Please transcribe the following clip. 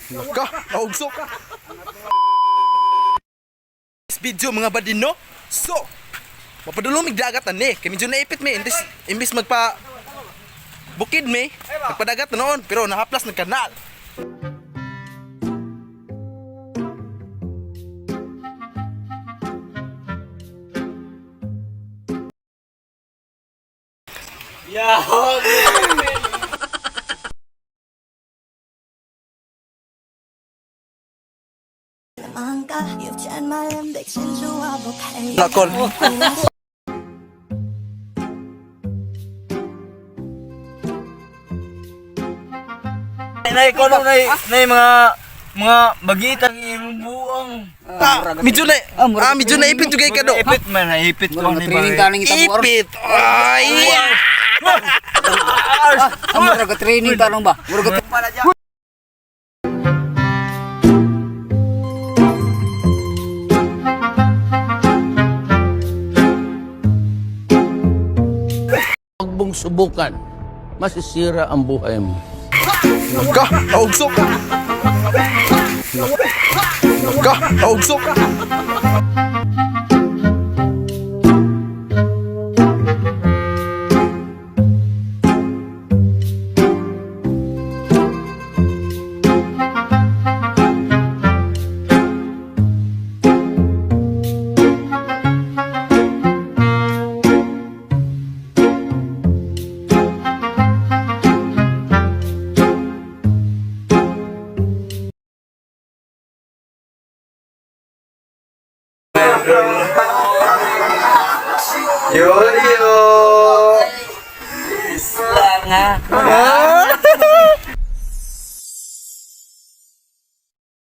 Naka, naugsok. This video mga badino. So, mapadulong dagat ani. Kay medyo naipit mi imbis magpa bukid mi, nagpadagat na noon pero nahaplas ng kanal. You've turned my limbics into a bouquet. Nakol. Nay kono nay mga bagitang ibuang. Medyo naipit juga ka do. Ipit man, ipit ko ni Training ka nang itabuar. Ipit. Ay. Amor ka training ka nang ba? Murag Huwag mong subukan, masisira ang buhay mo. Naka, naugsok. Naka, naugsok. Isla nga.